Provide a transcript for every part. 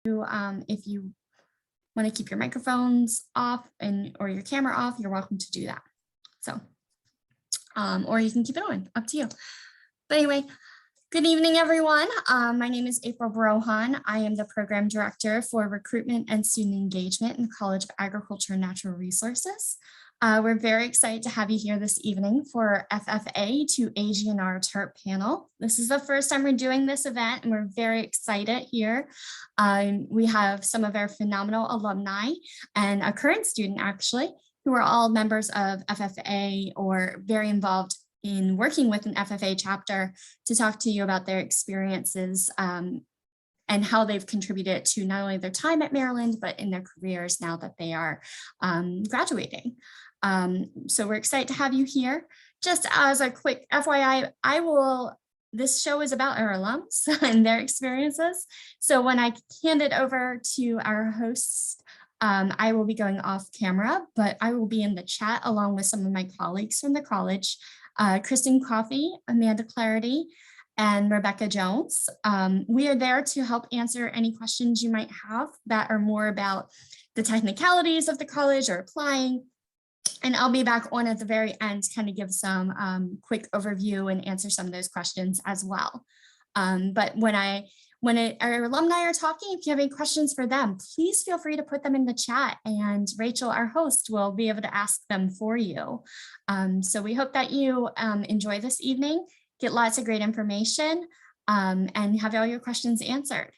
If you want to keep your microphones off or your camera off, you're welcome to do that. So, or you can keep it on, up to you. But anyway, good evening, everyone. My name is April Brohan. I am the Program Director for Recruitment and Student Engagement in the College of Agriculture and Natural Resources. We're very excited to have you here this evening for FFA to AGNR Terp panel. This is the first time we're doing this event, and we're very excited here. We have some of our phenomenal alumni and a current student, actually, who are all members of FFA or very involved in working with an FFA chapter to talk to you about their experiences and how they've contributed to not only their time at Maryland, but in their careers now that they are graduating. So we're excited to have you here. Just as a quick FYI, this show is about our alums and their experiences. So when I hand it over to our hosts, I will be going off camera, but I will be in the chat along with some of my colleagues from the college, Kristen Coffey, Amanda Clarity, and Rebecca Jones. We are there to help answer any questions you might have that are more about the technicalities of the college or applying. And I'll be back on at the very end to kind of give some quick overview and answer some of those questions as well. But when our alumni are talking, if you have any questions for them, please feel free to put them in the chat, and Rachel, our host, will be able to ask them for you. So we hope that you enjoy this evening, get lots of great information, and have all your questions answered.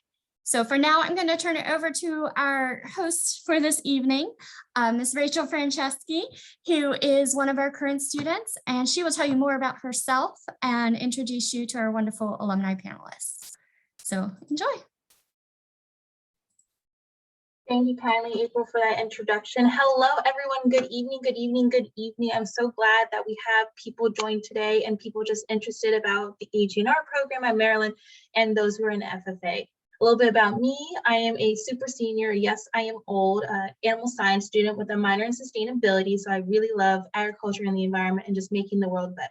So for now, I'm going to turn it over to our host for this evening, Ms. Rachel Franceschi, who is one of our current students, and she will tell you more about herself and introduce you to our wonderful alumni panelists. So enjoy. Thank you kindly, April, for that introduction. Hello, everyone. Good evening, good evening, good evening. I'm so glad that we have people join today and people just interested about the AGNR program at Maryland and those who are in the FFA. A little bit about me. I am a super senior, yes, I am old, animal science student with a minor in sustainability. So I really love agriculture and the environment and just making the world better.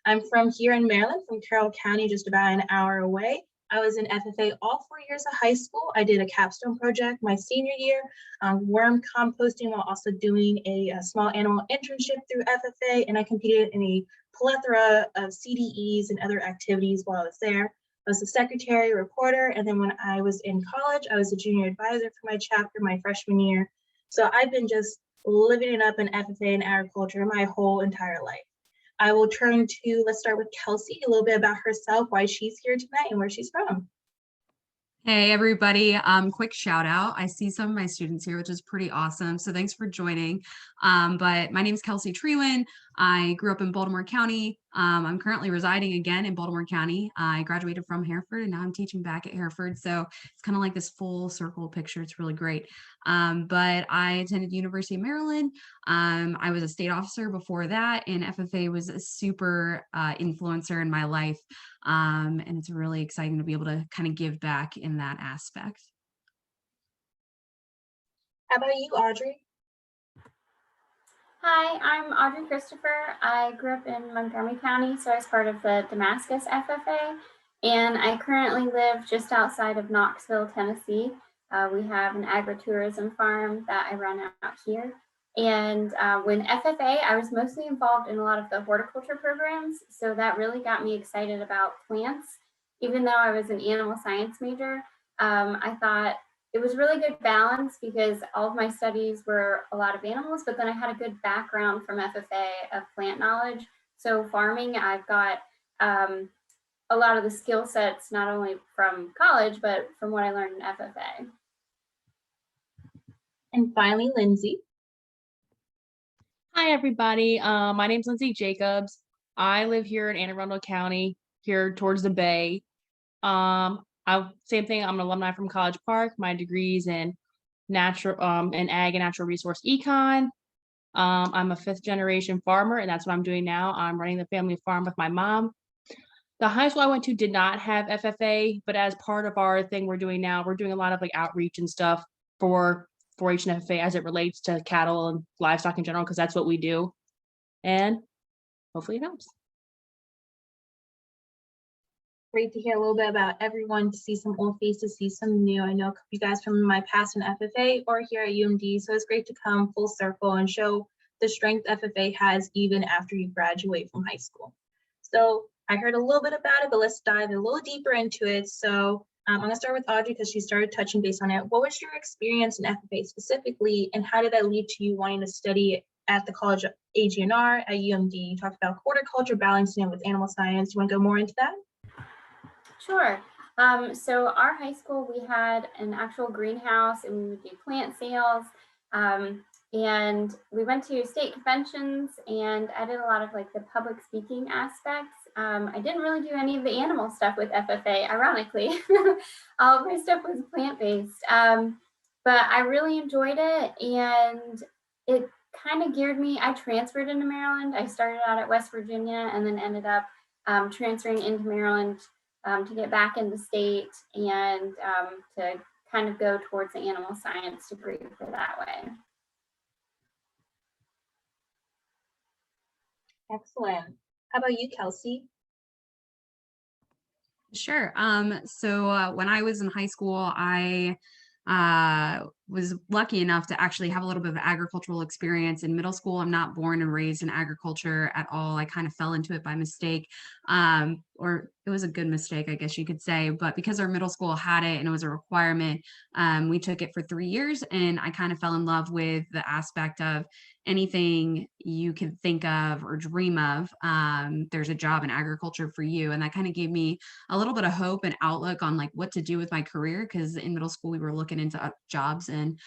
I'm from here in Maryland, from Carroll County, just about an hour away. I was in FFA all 4 years of high school. I did a capstone project my senior year, worm composting, while also doing a small animal internship through FFA. And I competed in a plethora of CDEs and other activities while I was there. I was a secretary, reporter, and then when I was in college, I was a junior advisor for my chapter my freshman year. So I've been just living it up in FFA and agriculture my whole entire life. I will turn to, let's start with Kelsey, a little bit about herself, why she's here tonight and where she's from. Hey everybody, quick shout out. I see some of my students here, which is pretty awesome. So thanks for joining. But my name is Kelsey Trewen. I grew up in Baltimore County. I'm currently residing again in Baltimore County. I graduated from Hereford and now I'm teaching back at Hereford. So it's kind of like this full circle picture. It's really great. But I attended University of Maryland. I was a state officer before that, and FFA was a super influencer in my life. And it's really exciting to be able to kind of give back in that aspect. How about you, Audrey? Hi, I'm Audrey Christopher. I grew up in Montgomery County, so I was part of the Damascus FFA, and I currently live just outside of Knoxville, Tennessee. We have an agritourism farm that I run out here. And when FFA, I was mostly involved in a lot of the horticulture programs, so that really got me excited about plants. Even though I was an animal science major, I thought it was really good balance because all of my studies were a lot of animals, but then I had a good background from FFA of plant knowledge. So farming, I've got a lot of the skill sets, not only from college, but from what I learned in FFA. And finally, Lindsay. Hi, everybody. My name's Lindsay Jacobs. I live here in Anne Arundel County, here towards the Bay. Same thing, I'm an alumni from College Park. My degree's in in ag and natural resource econ. I'm a 5th generation farmer, and that's what I'm doing now. I'm running the family farm with my mom. The high school I went to did not have FFA, but as part of our thing we're doing now, we're doing a lot of like outreach and stuff for 4-H and FFA as it relates to cattle and livestock in general, because that's what we do. And hopefully it helps. Great to hear a little bit about everyone, to see some old faces, see some new. I know you guys from my past in FFA or here at UMD, so it's great to come full circle and show the strength FFA has even after you graduate from high school. So I heard a little bit about it, but let's dive a little deeper into it. So I'm gonna start with Audrey because she started touching base on it. What was your experience in FFA specifically, and how did that lead to you wanting to study at the College of AGNR at UMD? You talked about horticulture, balancing it with animal science. You wanna go more into that? Sure. So our high school, we had an actual greenhouse and we would do plant sales. And we went to state conventions and I did a lot of like the public speaking aspects. I didn't really do any of the animal stuff with FFA, ironically. All of my stuff was plant-based. But I really enjoyed it and it kind of geared me. I transferred into Maryland. I started out at West Virginia and then ended up transferring into Maryland to get back in the state and to kind of go towards the animal science degree for that way. Excellent. How about you, Kelsey? Sure. So when I was in high school, I was lucky enough to actually have a little bit of agricultural experience in middle school. I'm not born and raised in agriculture at all. I kind of fell into it by mistake, or it was a good mistake, I guess you could say. But because our middle school had it and it was a requirement, we took it for 3 years, and I kind of fell in love with the aspect of anything you can think of or dream of. There's a job in agriculture for you, and that kind of gave me a little bit of hope and outlook on like what to do with my career, because in middle school we were looking into jobs and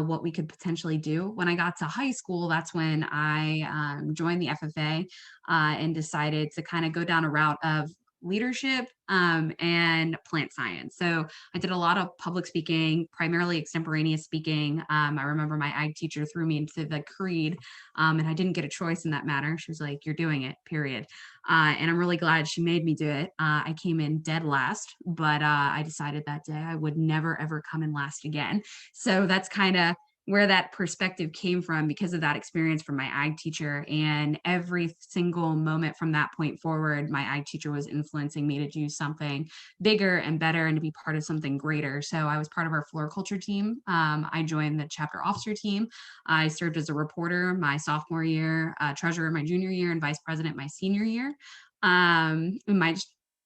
what we could potentially do. When I got to high school, that's when I joined the FFA and decided to kind of go down a route of leadership and plant science. So I did a lot of public speaking, primarily extemporaneous speaking. I remember my ag teacher threw me into the creed, and I didn't get a choice in that matter. She was like, "You're doing it, period." And I'm really glad she made me do it. I came in dead last, but I decided that day I would never, ever come in last again. So that's kind of where that perspective came from, because of that experience from my ag teacher. And every single moment from that point forward, my ag teacher was influencing me to do something bigger and better and to be part of something greater. So I was part of our floriculture team. I joined the chapter officer team. I served as a reporter my sophomore year, treasurer my junior year, and vice president my senior year. In my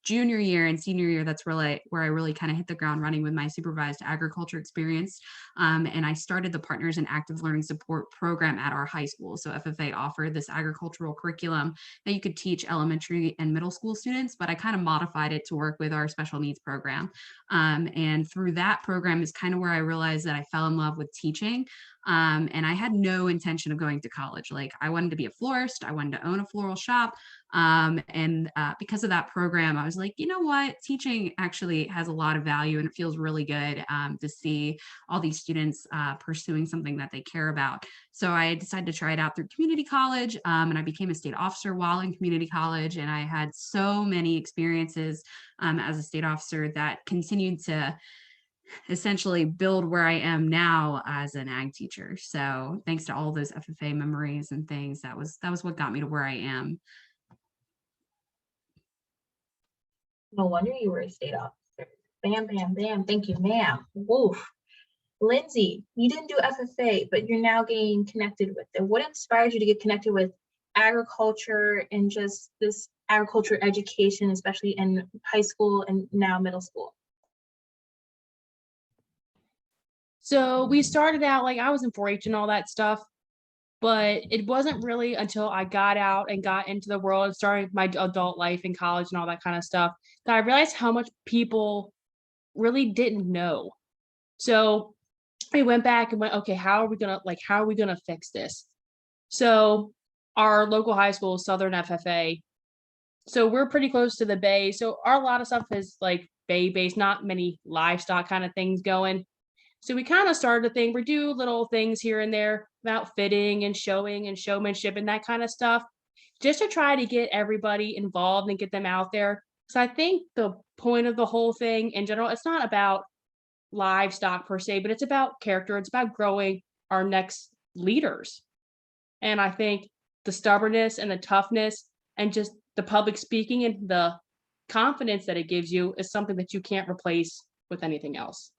junior year and senior year, that's really where I really kind of hit the ground running with my supervised agriculture experience. And I started the Partners in Active Learning Support program at our high school. So FFA offered this agricultural curriculum that you could teach elementary and middle school students, but I kind of modified it to work with our special needs program. And through that program is kind of where I realized that I fell in love with teaching. And I had no intention of going to college. Like, I wanted to be a florist. I wanted to own a floral shop. And because of that program, I was like, you know what, teaching actually has a lot of value, and it feels really good to see all these students pursuing something that they care about. So I decided to try it out through community college, and I became a state officer while in community college. And I had so many experiences as a state officer that continued to essentially build where I am now as an ag teacher. So thanks to all those FFA memories and things, that was what got me to where I am. No wonder you were a state officer. Bam, bam, bam. Thank you, ma'am. Woof. Lindsay, you didn't do FFA, but you're now getting connected with it. What inspired you to get connected with agriculture and just this agriculture education, especially in high school and now middle school? So we started out, like, I was in 4-H and all that stuff, but it wasn't really until I got out and got into the world and started my adult life in college and all that kind of stuff that I realized how much people really didn't know. So we went back and went, okay, how are we gonna fix this? So our local high school is Southern FFA. So we're pretty close to the bay. So a lot of stuff is like bay based, not many livestock kind of things going. So we kind of started a thing. We do little things here and there about fitting and showing and showmanship and that kind of stuff, just to try to get everybody involved and get them out there. So I think the point of the whole thing in general, it's not about livestock per se, but it's about character. It's about growing our next leaders. And I think the stubbornness and the toughness and just the public speaking and the confidence that it gives you is something that you can't replace with anything else.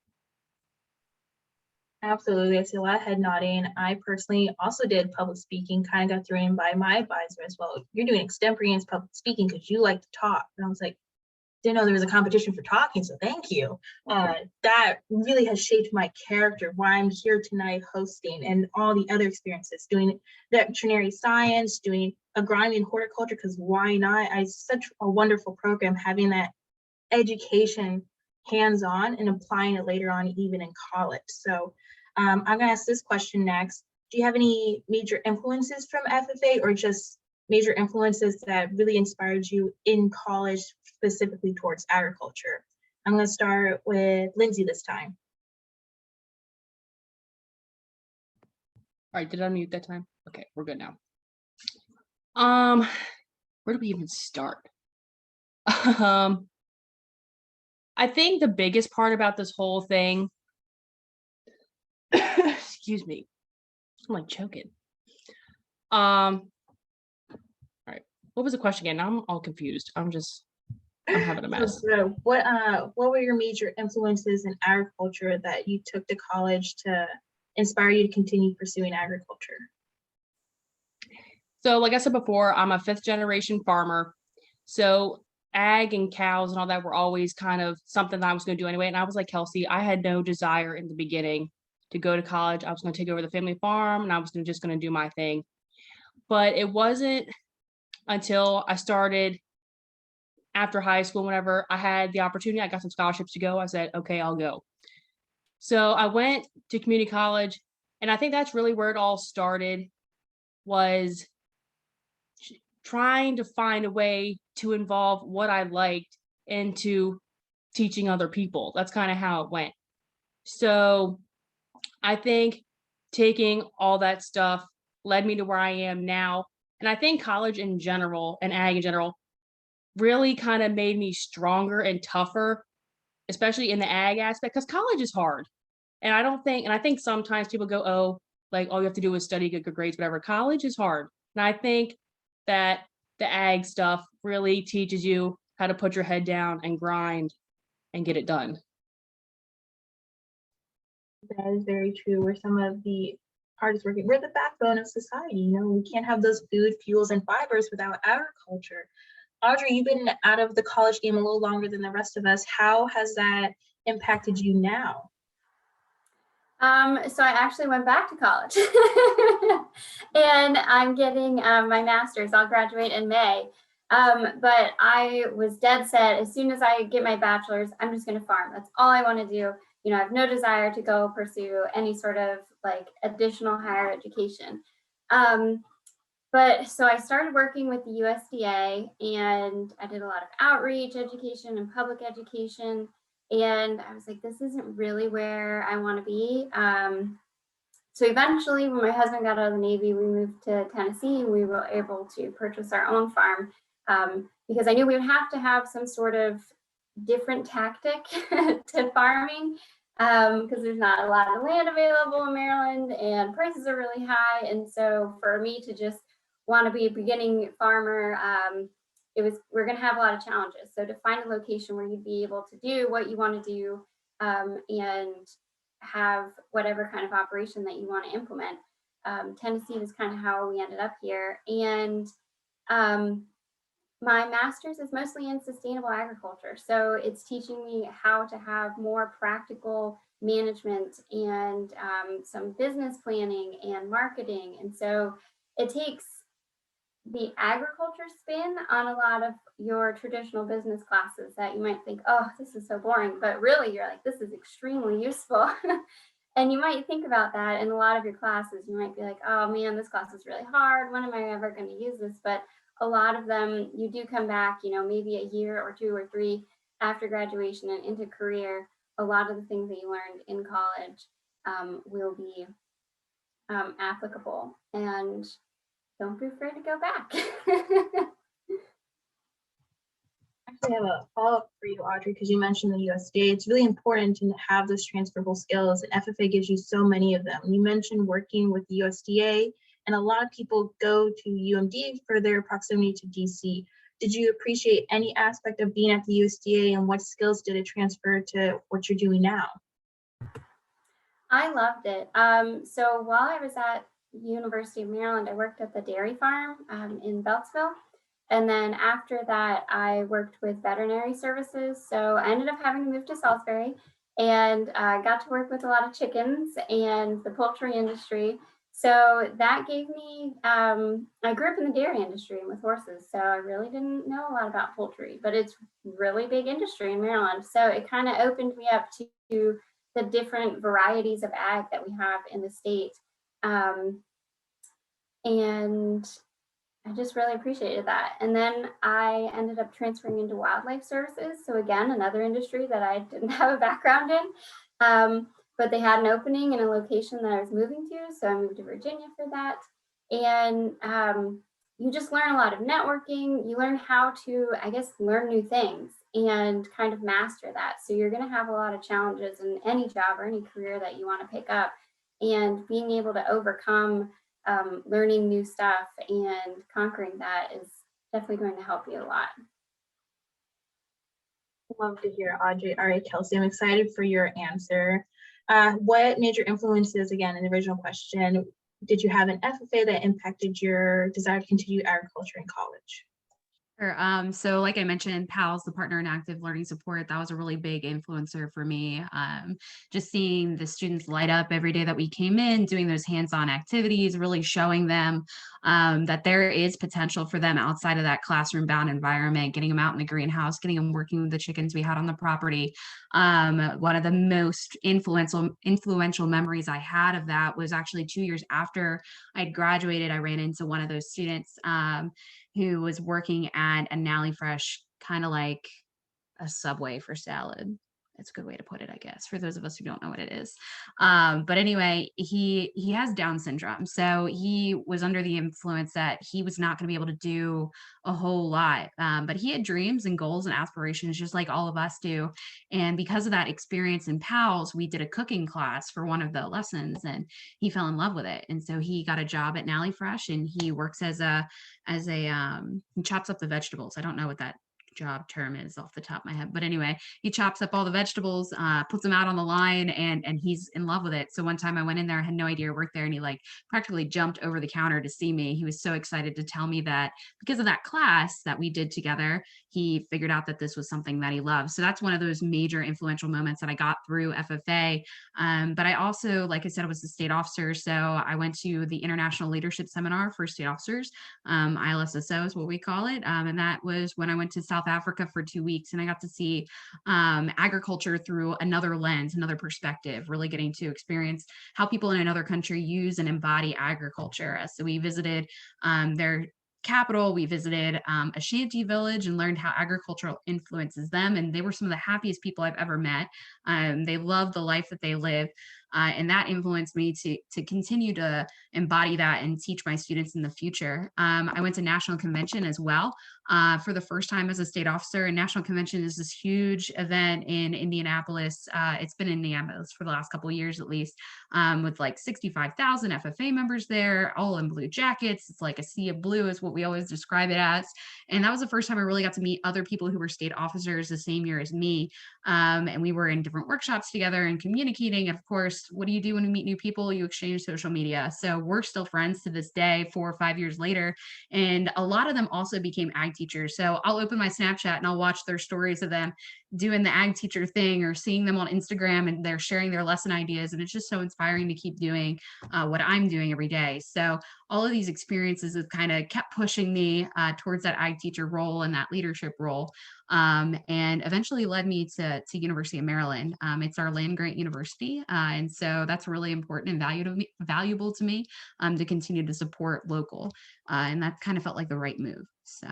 Absolutely. I see a lot of head nodding. I personally also did public speaking, kind of got thrown in by my advisor as well. You're doing extemporaneous public speaking because you like to talk. And I was like, didn't know there was a competition for talking, so thank you. That really has shaped my character, why I'm here tonight hosting, and all the other experiences, doing veterinary science, doing agronomy and horticulture, because why not? It's such a wonderful program, having that education hands-on and applying it later on, even in college. So I'm gonna ask this question next. Do you have any major influences from FFA, or just major influences that really inspired you in college, specifically towards agriculture? I'm going to start with Lindsay this time. All right, did I unmute that time? Okay, we're good now. Where do we even start? I think the biggest part about this whole thing, excuse me, I'm like choking. All right, what was the question again? Now I'm all confused. I'm having a mess. So, what were your major influences in agriculture that you took to college to inspire you to continue pursuing agriculture? So like I said before, I'm a 5th generation farmer. So ag and cows and all that were always kind of something that I was going to do anyway. And I was like, Kelsey, I had no desire in the beginning to go to college. I was going to take over the family farm and I was just going to do my thing. But it wasn't until I started after high school, whenever I had the opportunity, I got some scholarships to go. I said, okay, I'll go. So I went to community college, and I think that's really where it all started, was trying to find a way to involve what I liked into teaching other people. That's kind of how it went. So I think taking all that stuff led me to where I am now. And I think college in general and ag in general really kind of made me stronger and tougher, especially in the ag aspect, because college is hard. And I think sometimes people go, oh, like all you have to do is study, get good grades, whatever. College is hard. And I think that the ag stuff really teaches you how to put your head down and grind and get it done. That is very true. We're some of the hardest working. We're the backbone of society. You know, we can't have those food, fuels, and fibers without agriculture. Audrey, you've been out of the college game a little longer than the rest of us. How has that impacted you now? So I actually went back to college and I'm getting my master's. I'll graduate in May. But I was dead set, as soon as I get my bachelor's, I'm just going to farm. That's all I want to do. You know, I have no desire to go pursue any sort of like additional higher education. But so I started working with the USDA, and I did a lot of outreach education and public education. And I was like, this isn't really where I want to be. So eventually, when my husband got out of the Navy, we moved to Tennessee. We were able to purchase our own farm because I knew we would have to have some sort of different tactic to farming because there's not a lot of land available in Maryland and prices are really high. And so for me to just want to be a beginning farmer, we're going to have a lot of challenges. So to find a location where you'd be able to do what you want to do and have whatever kind of operation that you want to implement. Tennessee was kind of how we ended up here. And my master's is mostly in sustainable agriculture. So it's teaching me how to have more practical management and some business planning and marketing. And so it takes the agriculture spin on a lot of your traditional business classes that you might think, oh, this is so boring, but really you're like, this is extremely useful. And you might think about that in a lot of your classes. You might be like, oh man, this class is really hard. When am I ever going to use this? But a lot of them, you do come back, you know, maybe a year or 2 or 3 after graduation and into career. A lot of the things that you learned in college will be applicable. And don't be afraid to go back. I have a follow-up for you, Audrey, because you mentioned the USDA. It's really important to have those transferable skills, and FFA gives you so many of them. You mentioned working with the USDA, and a lot of people go to UMD for their proximity to DC. Did you appreciate any aspect of being at the USDA, and what skills did it transfer to what you're doing now? I loved it. So while I was at University of Maryland, I worked at the dairy farm in Beltsville. And then after that, I worked with veterinary services. So I ended up having to move to Salisbury and got to work with a lot of chickens and the poultry industry. So that gave me, I grew up in the dairy industry and with horses. So I really didn't know a lot about poultry, but it's really big industry in Maryland. So it kind of opened me up to the different varieties of ag that we have in the state. And I just really appreciated that. And then I ended up transferring into wildlife services. So again, another industry that I didn't have a background in, but they had an opening in a location that I was moving to. So I moved to Virginia for that. And you just learn a lot of networking. You learn how to, I guess, learn new things and kind of master that. So you're going to have a lot of challenges in any job or any career that you want to pick up. And being able to overcome learning new stuff and conquering that is definitely going to help you a lot. Love to hear, Audrey. All right, Kelsey, I'm excited for your answer. What major influences, again, in the original question, did you have an FFA that impacted your desire to continue agriculture in college? Sure. So like I mentioned, PALS, the Partner in Active Learning Support, that was a really big influencer for me. Just seeing the students light up every day that we came in, doing those hands-on activities, really showing them that there is potential for them outside of that classroom-bound environment, getting them out in the greenhouse, getting them working with the chickens we had on the property. One of the most influential memories I had of that was actually 2 years after I'd graduated. I ran into one of those students who was working at a Nally Fresh, kind of like a Subway for salad. That's a good way to put it, I guess, for those of us who don't know what it is. But anyway, he has Down syndrome. So he was under the influence that he was not going to be able to do a whole lot. But he had dreams and goals and aspirations just like all of us do. And because of that experience in PALS, we did a cooking class for one of the lessons and he fell in love with it. And so he got a job at Nally Fresh and he works he chops up the vegetables. I don't know what that job term is off the top of my head, but anyway, he chops up all the vegetables, puts them out on the line, and he's in love with it. So one time I went in there, I had no idea I worked there, and he like practically jumped over the counter to see me. He was so excited to tell me that because of that class that we did together, he figured out that this was something that he loved. So that's one of those major influential moments that I got through FFA. But I also, like I said, I was a state officer, so I went to the International Leadership Seminar for state officers. ILSSO is what we call it, and that was when I went to South Africa for 2 weeks, and I got to see agriculture through another lens, another perspective, really getting to experience how people in another country use and embody agriculture. So we visited their capital, we visited a shanty village and learned how agriculture influences them, and they were some of the happiest people I've ever met. They love the life that they live. And that influenced me to continue to embody that and teach my students in the future. I went to National Convention as well for the first time as a state officer. And National Convention is this huge event in Indianapolis. It's been in Indianapolis for the last couple of years at least, with like 65,000 FFA members there, all in blue jackets. It's like a sea of blue is what we always describe it as. And that was the first time I really got to meet other people who were state officers the same year as me. And we were in different workshops together and communicating. And of course, what do you do when you meet new people? You exchange social media. So we're still friends to this day, 4 or 5 years later. And a lot of them also became ag teachers. So I'll open my Snapchat and I'll watch their stories of them doing the ag teacher thing or seeing them on Instagram and they're sharing their lesson ideas. And it's just so inspiring to keep doing what I'm doing every day. So all of these experiences have kind of kept pushing me towards that ag teacher role and that leadership role. And eventually led me to University of Maryland. It's our land grant university. And so that's really important and valuable to me to continue to support local. And that kind of felt like the right move. So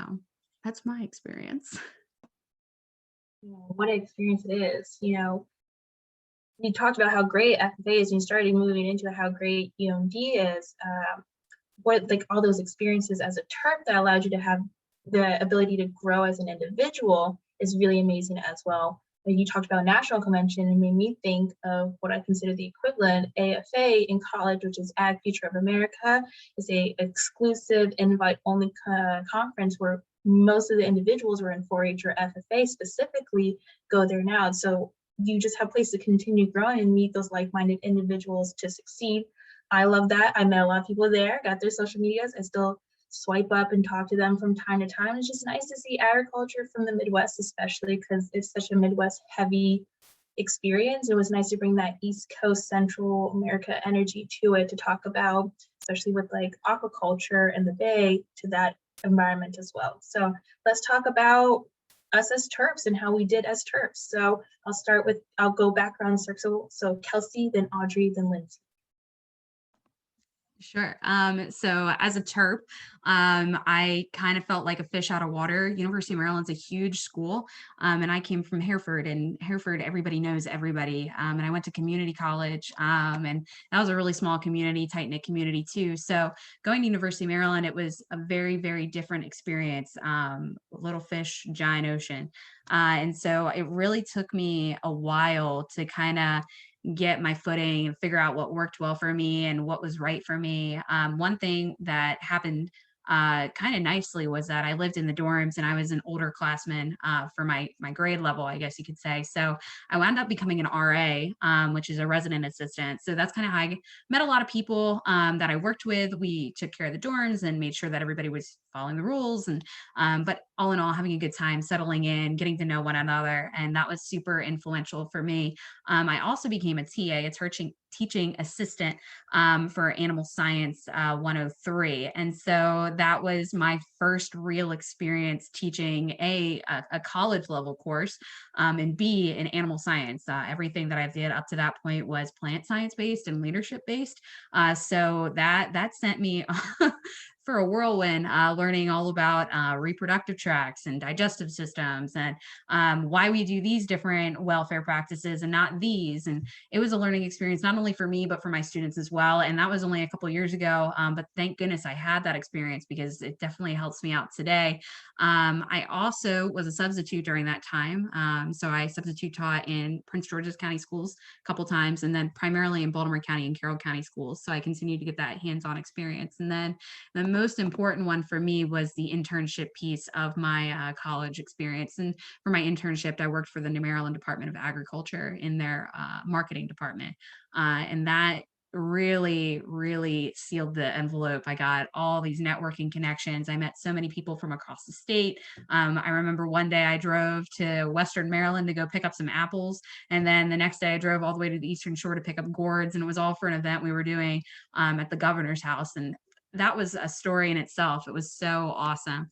that's my experience. What an experience it is. You talked about how great FFA is and you started moving into how great UMD is. What like all those experiences as a Terp that allowed you to have the ability to grow as an individual is really amazing as well. When you talked about National Convention, it made me think of what I consider the equivalent AFA in college, which is Ag Future of America. It's a exclusive invite-only conference where most of the individuals who are in 4-H or FFA specifically go there now. So you just have a place to continue growing and meet those like-minded individuals to succeed. I love that. I met a lot of people there, got their social medias. I still swipe up and talk to them from time to time. It's just nice to see agriculture from the Midwest, especially because it's such a Midwest heavy experience. It was nice to bring that East Coast, Central America energy to it, to talk about, especially with like aquaculture and the Bay, to that environment as well. So let's talk about us as Terps and how we did as Terps. So I'll go background circle. So Kelsey, then Audrey, then Lindsay. Sure. So as a Terp, I kind of felt like a fish out of water. University of Maryland's a huge school, and I came from Hereford, and Hereford, everybody knows everybody. And I went to community college, and that was a really small community, tight-knit community too. So going to University of Maryland, it was a very, very different experience. Little fish, giant ocean. And so it really took me a while to kind of get my footing and figure out what worked well for me and what was right for me. One thing that happened kind of nicely was that I lived in the dorms and I was an older classman for my grade level, I guess you could say. So I wound up becoming an RA, which is a resident assistant. So that's kind of how I met a lot of people that I worked with. We took care of the dorms and made sure that everybody was following the rules. And but all in all, having a good time, settling in, getting to know one another. And that was super influential for me. I also became a TA, a teaching assistant for Animal Science 103. And so that was my first real experience teaching a college level course, and B, in animal science. Everything that I did up to that point was plant science based and leadership based. So that sent me for a whirlwind, learning all about reproductive tracts and digestive systems, and why we do these different welfare practices and not these. And it was a learning experience, not only for me, but for my students as well. And that was only a couple of years ago. But thank goodness I had that experience, because it definitely helps me out today. I also was a substitute during that time. So I substitute taught in Prince George's County schools a couple times, and then primarily in Baltimore County and Carroll County schools. So I continued to get that hands-on experience. And then the most important one for me was the internship piece of my college experience. And for my internship, I worked for the New Maryland Department of Agriculture in their marketing department. And that really, really sealed the envelope. I got all these networking connections. I met so many people from across the state. I remember one day I drove to Western Maryland to go pick up some apples. And then the next day I drove all the way to the Eastern Shore to pick up gourds. And it was all for an event we were doing at the governor's house. And that was a story in itself. It was so awesome.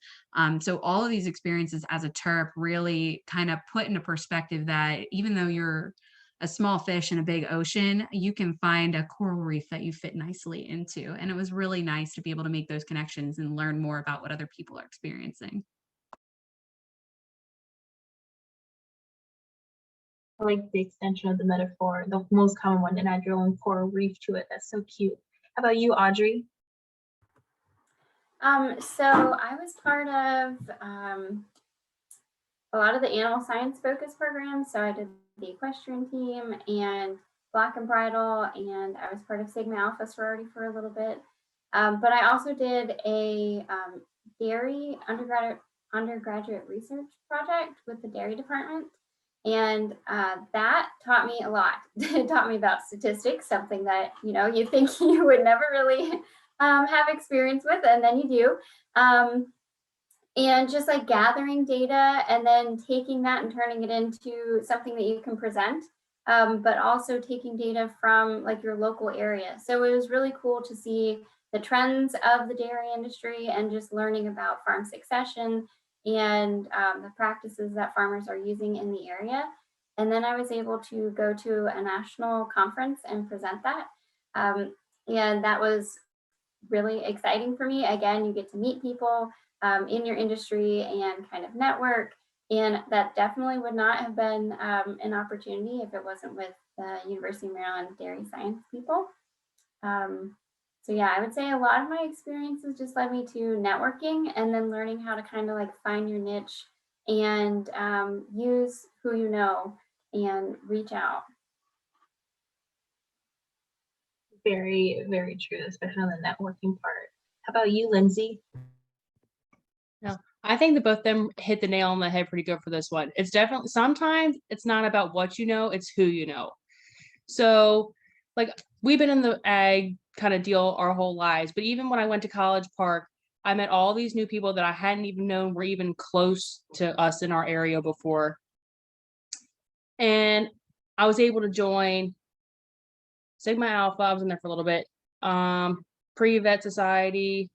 So all of these experiences as a Terp really kind of put into perspective that even though you're a small fish in a big ocean, you can find a coral reef that you fit nicely into. And it was really nice to be able to make those connections and learn more about what other people are experiencing. I like the extension of the metaphor, the most common one, and I drew in coral reef to it. That's so cute. How about you, Audrey? So I was part of a lot of the animal science focus programs. So I did the equestrian team and Black and Bridle, and I was part of Sigma Alpha sorority for a little bit. But I also did a dairy undergraduate research project with the dairy department. And that taught me a lot. It taught me about statistics, something that, you think you would never really have experience with, and then you do. And just like gathering data and then taking that and turning it into something that you can present, but also taking data from like your local area. So it was really cool to see the trends of the dairy industry and just learning about farm succession and the practices that farmers are using in the area. And then I was able to go to a national conference and present that. And that was really exciting for me. Again, you get to meet people in your industry and kind of network. And that definitely would not have been an opportunity if it wasn't with the University of Maryland dairy science people. So yeah, I would say a lot of my experiences just led me to networking and then learning how to kind of like find your niche and use who you know and reach out. Very, very true, especially on the networking part. How about you, Lindsay? I think that both of them hit the nail on the head pretty good for this one. It's definitely, sometimes it's not about what you know, it's who you know. So like we've been in the ag kind of deal our whole lives, but even when I went to College Park, I met all these new people that I hadn't even known were even close to us in our area before. And I was able to join Sigma Alpha. I was in there for a little bit. Pre-vet society.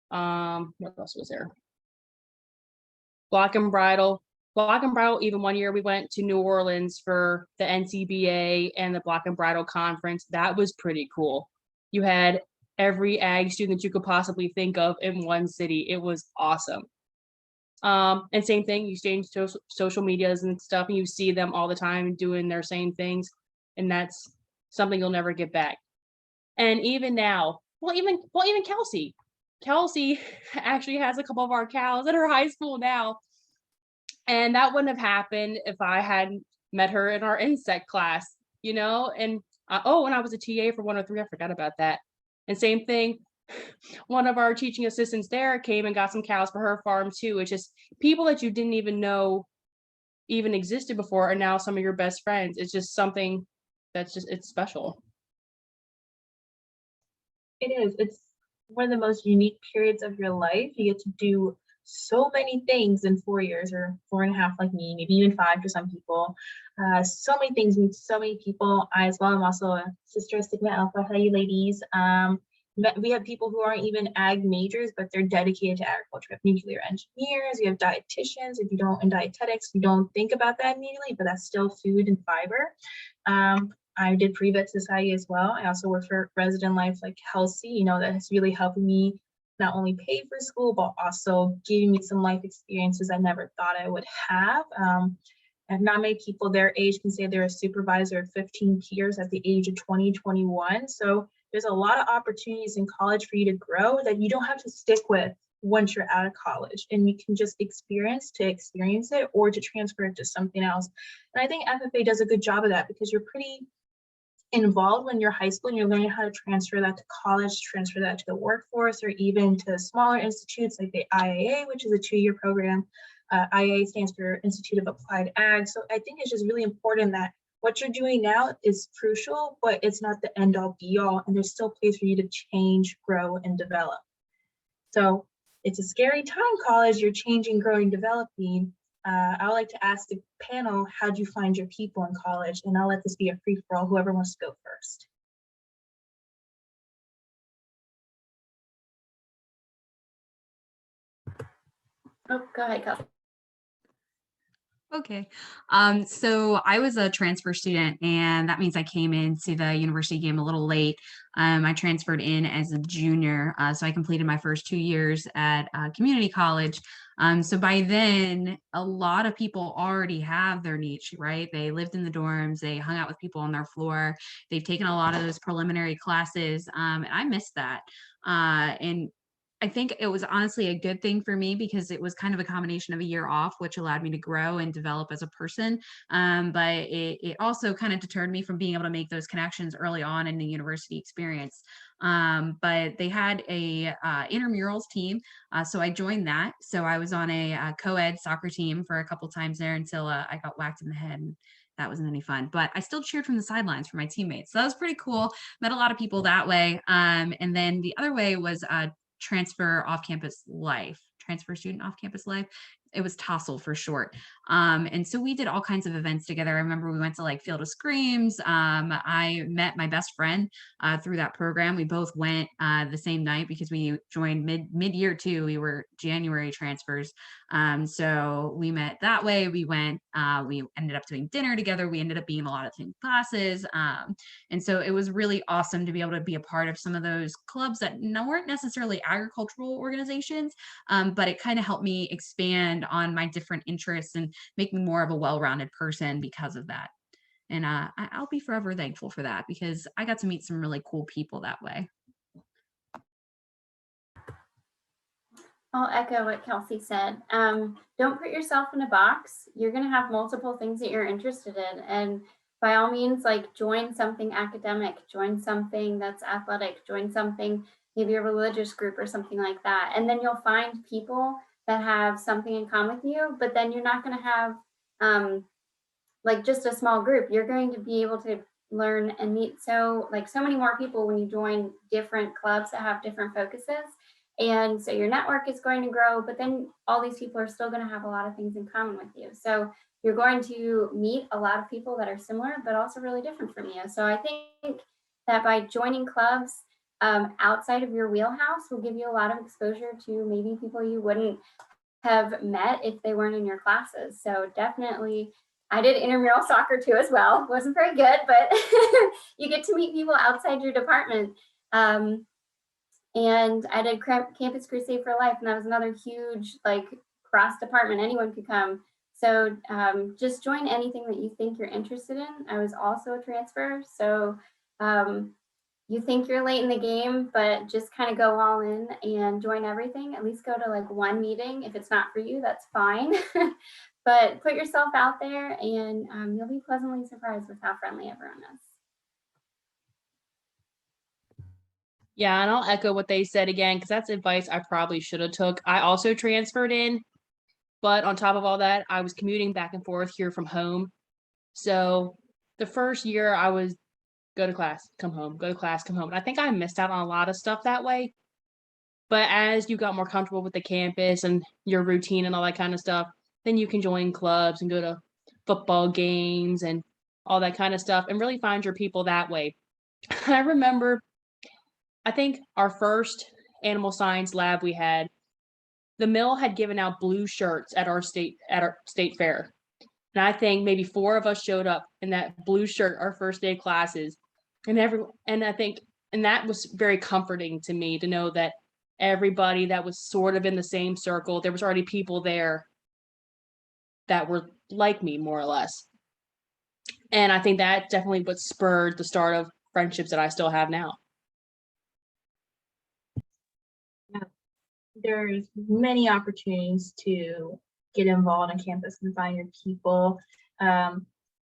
What else was there? Block and Bridle. Block and Bridle, even one year we went to New Orleans for the NCBA and the Block and Bridle conference. That was pretty cool. You had every ag student that you could possibly think of in one city. It was awesome. And same thing, you exchange social medias and stuff, and you see them all the time doing their same things, and that's something you'll never get back. And even now, even Kelsey. Kelsey actually has a couple of our cows at her high school now. And that wouldn't have happened if I hadn't met her in our insect class, you know? And and I was a TA for 103, I forgot about that. And same thing, one of our teaching assistants there came and got some cows for her farm too. It's just people that you didn't even know even existed before are now some of your best friends. It's just something that's just, it's special. It is. It's one of the most unique periods of your life. You get to do so many things in 4 years or 4.5 like me, maybe even 5 for some people. So many things, meet so many people. I as well, I'm also a sister of Sigma Alpha. Hi, you ladies. We have people who aren't even ag majors, but they're dedicated to agriculture. We have nuclear engineers, we have dietitians. If you don't, in dietetics, you don't think about that immediately, but that's still food and fiber. I did pre-vet society as well. I also work for Resident Life like Kelsey, you know, that has really helped me not only pay for school, but also giving me some life experiences I never thought I would have. And not many people their age can say they're a supervisor of 15 peers at the age of 20, 21. So there's a lot of opportunities in college for you to grow that you don't have to stick with once you're out of college, and you can just experience it or to transfer it to something else. And I think FFA does a good job of that because you're pretty involved when you're high school and you're learning how to transfer that to college, transfer that to the workforce, or even to smaller institutes like the IAA, which is a 2-year program. IAA stands for Institute of Applied Ag. So I think it's just really important that what you're doing now is crucial, but it's not the end all be all, and there's still place for you to change, grow, and develop. So it's a scary time, college. You're changing, growing, developing. I would like to ask the panel, how do you find your people in college? And I'll let this be a free for all, whoever wants to go first. Oh, go ahead, Kelsey. Okay. So I was a transfer student, and that means I came into the university game a little late. I transferred in as a junior, so I completed my first 2 years at community college. So by then, a lot of people already have their niche, right? They lived in the dorms, they hung out with people on their floor, they've taken a lot of those preliminary classes, and I missed that. And I think it was honestly a good thing for me because it was kind of a combination of a year off, which allowed me to grow and develop as a person. But it also kind of deterred me from being able to make those connections early on in the university experience. But they had a intramurals team, so I joined that. So I was on a co-ed soccer team for a couple times there until I got whacked in the head. And that wasn't any fun, but I still cheered from the sidelines for my teammates. So that was pretty cool. Met a lot of people that way. And then the other way was transfer student off-campus life. It was TOSL for short. And so we did all kinds of events together. I remember we went to like Field of Screams. I met my best friend through that program. We both went the same night because we joined mid-year too. We were January transfers. So we met that way. We went, we ended up doing dinner together. We ended up being in a lot of same classes. And so it was really awesome to be able to be a part of some of those clubs that weren't necessarily agricultural organizations, but it kind of helped me expand on my different interests and make me more of a well-rounded person because of that. And I'll be forever thankful for that because I got to meet some really cool people that way. I'll echo what Kelsey said. Don't put yourself in a box. You're going to have multiple things that you're interested in. And by all means, like join something academic, join something that's athletic, join something, maybe a religious group or something like that. And then you'll find people that have something in common with you, but then you're not going to have like just a small group. You're going to be able to learn and meet so many more people when you join different clubs that have different focuses. And so your network is going to grow, but then all these people are still going to have a lot of things in common with you. So you're going to meet a lot of people that are similar, but also really different from you. So I think that by joining clubs outside of your wheelhouse will give you a lot of exposure to maybe people you wouldn't have met if they weren't in your classes. So definitely, I did intramural soccer too as well. Wasn't very good, but you get to meet people outside your department. And I did Campus Crusade for Life, and that was another huge cross department. Anyone could come. So just join anything that you think you're interested in. I was also a transfer, so you think you're late in the game, but just kind of go all in and join everything. At least go to one meeting. If it's not for you, that's fine. But put yourself out there, and you'll be pleasantly surprised with how friendly everyone is. Yeah, and I'll echo what they said again, because that's advice I probably should have took. I also transferred in, but on top of all that, I was commuting back and forth here from home. So the first year I was go to class, come home, go to class, come home. And I think I missed out on a lot of stuff that way. But as you got more comfortable with the campus and your routine and all that kind of stuff, then you can join clubs and go to football games and all that kind of stuff and really find your people that way. I remember, I think our first animal science lab we had, the mill had given out blue shirts at our state fair. And I think maybe 4 of us showed up in that blue shirt our first day of classes. And I think that was very comforting to me to know that everybody that was sort of in the same circle, there was already people there that were like me, more or less. And I think that definitely what spurred the start of friendships that I still have now. There's many opportunities to get involved on campus and find your people.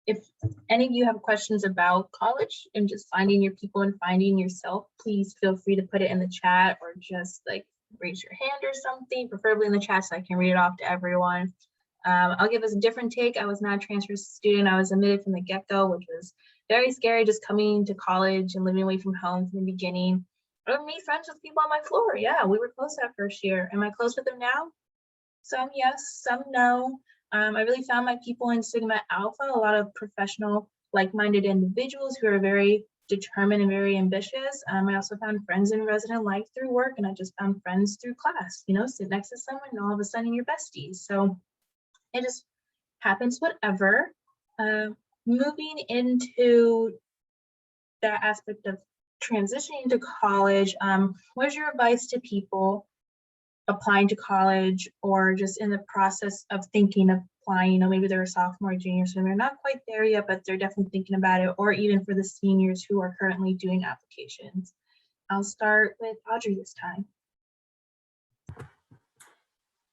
If any of you have questions about college and just finding your people and finding yourself, please feel free to put it in the chat or just raise your hand or something, preferably in the chat so I can read it off to everyone. I'll give us a different take. I was not a transfer student. I was admitted from the get-go, which was very scary, just coming to college and living away from home from the beginning. I made friends with people on my floor. Yeah, we were close that first year. Am I close with them now? Some yes, some no. I really found my people in Sigma Alpha, a lot of professional, like-minded individuals who are very determined and very ambitious. I also found friends in resident life through work, and I just found friends through class. Sit next to someone and all of a sudden you're besties. So it just happens, whatever. Moving into that aspect of transitioning to college, what's your advice to people applying to college or just in the process of thinking of applying? Maybe they're a sophomore, junior, so they're not quite there yet, but they're definitely thinking about it, or even for the seniors who are currently doing applications. I'll start with Audrey this time.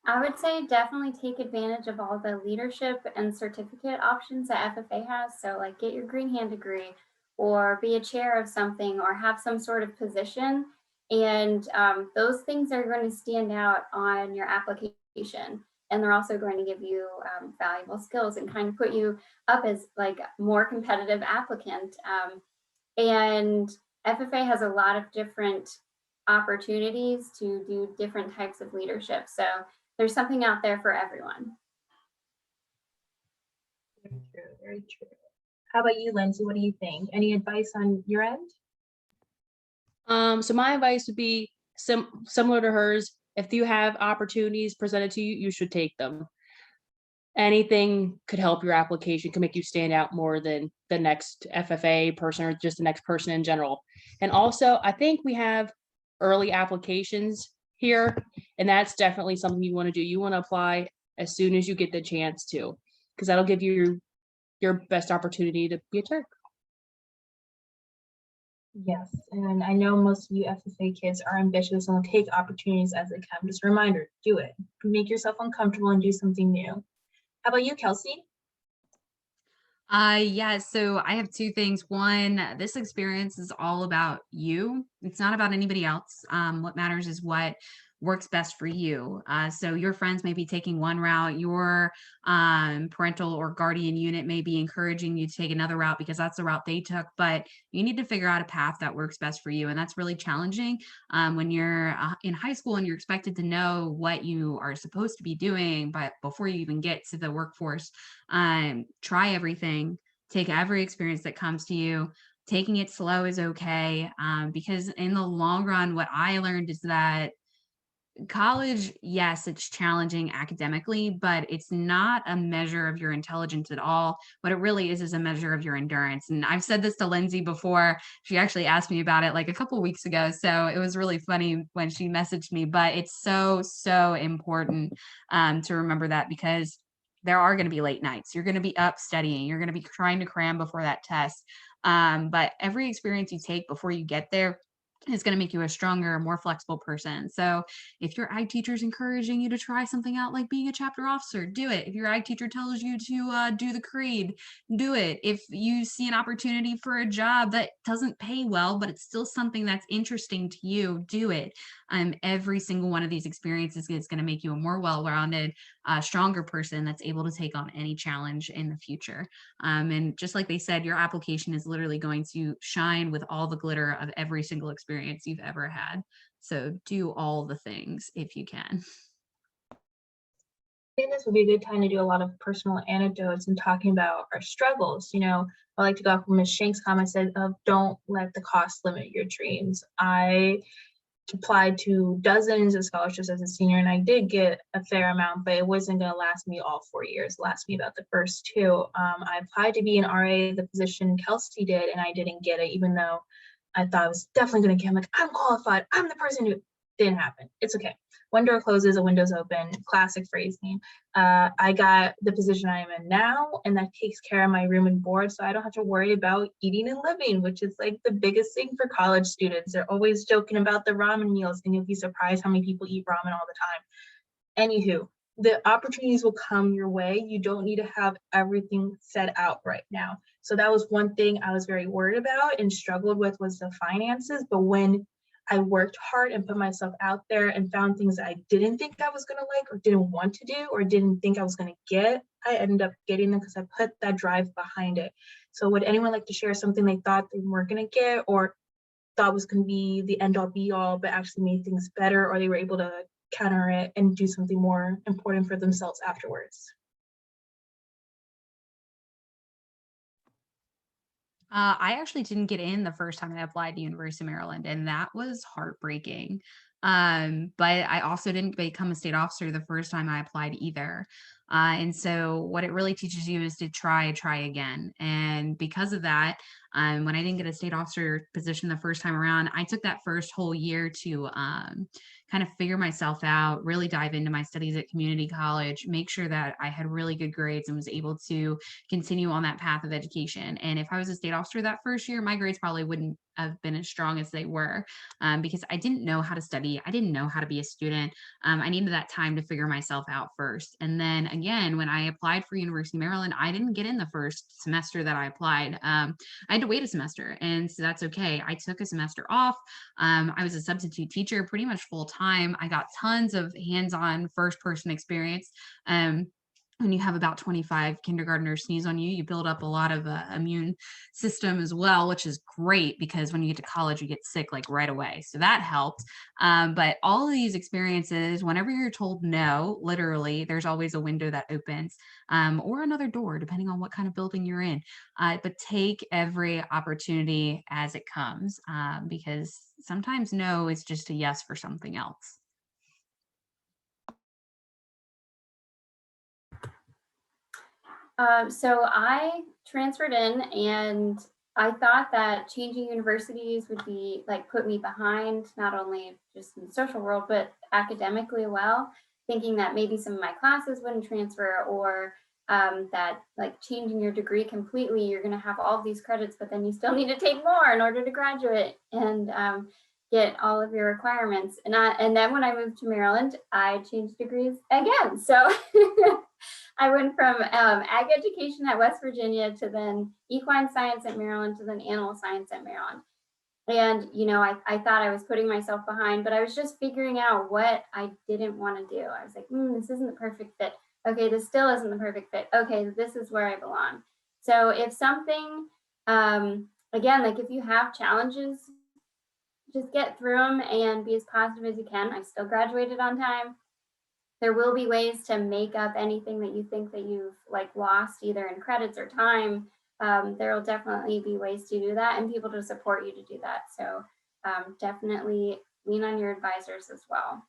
I would say definitely take advantage of all the leadership and certificate options that FFA has. So get your green hand degree or be a chair of something or have some sort of position. And those things are going to stand out on your application. And they're also going to give you valuable skills and kind of put you up as more competitive applicant. And FFA has a lot of different opportunities to do different types of leadership. So there's something out there for everyone. Very true, very true. How about you, Lindsay? What do you think? Any advice on your end? So my advice would be similar to hers. If you have opportunities presented to you, you should take them. Anything could help your application, could make you stand out more than the next FFA person or just the next person in general. And also, I think we have early applications here, and that's definitely something you want to do. You want to apply as soon as you get the chance to, because that'll give you your best opportunity to be a Terp. Yes, and I know most of you FFA kids are ambitious and will take opportunities as they come. Just a reminder, do it. Make yourself uncomfortable and do something new. How about you, Kelsey? Yeah, so I have 2 things. One, this experience is all about you. It's not about anybody else. What matters is what works best for you. So your friends may be taking one route, your parental or guardian unit may be encouraging you to take another route because that's the route they took, but you need to figure out a path that works best for you. And that's really challenging when you're in high school and you're expected to know what you are supposed to be doing, but before you even get to the workforce, try everything, take every experience that comes to you. Taking it slow is okay, because in the long run, what I learned is that college, yes, it's challenging academically, but it's not a measure of your intelligence at all. What it really is a measure of your endurance. And I've said this to Lindsay before. She actually asked me about it like a couple weeks ago. So it was really funny when she messaged me, but it's so, so important to remember that, because there are going to be late nights. You're going to be up studying. You're going to be trying to cram before that test. But every experience you take before you get there is going to make you a stronger, more flexible person. So if your ag teacher is encouraging you to try something out like being a chapter officer, do it. If your ag teacher tells you to do the creed, do it. If you see an opportunity for a job that doesn't pay well, but it's still something that's interesting to you, do it. Every single one of these experiences is going to make you a more well-rounded, stronger person that's able to take on any challenge in the future. And just like they said, your application is literally going to shine with all the glitter of every single experience you've ever had. So do all the things if you can. I think this would be a good time to do a lot of personal anecdotes and talking about our struggles. You know, I like to go off of Ms. Shank's comment said of don't let the cost limit your dreams. I applied to dozens of scholarships as a senior, and I did get a fair amount, but it wasn't going to last me all 4 years. It lasted me about the first two. I applied to be an RA, the position Kelsey did, and I didn't get it, even though I thought I was definitely going to get. I'm like, I'm qualified. I'm the person who didn't happen. It's okay. One door closes, a window's open. Classic phrasing. I got the position I am in now, and that takes care of my room and board, so I don't have to worry about eating and living, which is like the biggest thing for college students. They're always joking about the ramen meals, and you'll be surprised how many people eat ramen all the time. Anywho, the opportunities will come your way. You don't need to have everything set out right now. So that was one thing I was very worried about and struggled with, was the finances. But when I worked hard and put myself out there and found things that I didn't think I was going to like, or didn't want to do, or didn't think I was going to get, I ended up getting them because I put that drive behind it. So would anyone like to share something they thought they weren't going to get, or thought was going to be the end all be all, but actually made things better, or they were able to counter it and do something more important for themselves afterwards? I actually didn't get in the first time I applied to University of Maryland, and that was heartbreaking. But I also didn't become a state officer the first time I applied either. And so what it really teaches you is to try again. And because of that, when I didn't get a state officer position the first time around, I took that first whole year to kind of figure myself out, really dive into my studies at community college, make sure that I had really good grades and was able to continue on that path of education. And if I was a state officer that first year, my grades probably wouldn't have been as strong as they were, because I didn't know how to study. I didn't know how to be a student. I needed that time to figure myself out first. And then again, when I applied for University of Maryland, I didn't get in the first semester that I applied. I had to wait a semester, and so that's okay. I took a semester off. I was a substitute teacher pretty much full time. I got tons of hands-on first-person experience. When you have about 25 kindergartners sneeze on you, you build up a lot of immune system as well, which is great because when you get to college, you get sick like right away. So that helped. But all of these experiences, whenever you're told no, literally, there's always a window that opens, or another door, depending on what kind of building you're in. But take every opportunity as it comes, because sometimes no is just a yes for something else. So I transferred in, and I thought that changing universities would be like put me behind, not only just in the social world, but academically well, thinking that maybe some of my classes wouldn't transfer, or that like changing your degree completely, you're going to have all of these credits, but then you still need to take more in order to graduate and get all of your requirements. And then when I moved to Maryland, I changed degrees again. So I went from ag education at West Virginia to then equine science at Maryland to then animal science at Maryland. And, you know, I thought I was putting myself behind, but I was just figuring out what I didn't want to do. I was like, this isn't the perfect fit. Okay, this still isn't the perfect fit. Okay, this is where I belong. So if something, again, like if you have challenges, just get through them and be as positive as you can. I still graduated on time. There will be ways to make up anything that you think that you've like lost either in credits or time. There will definitely be ways to do that and people to support you to do that. So definitely lean on your advisors as well.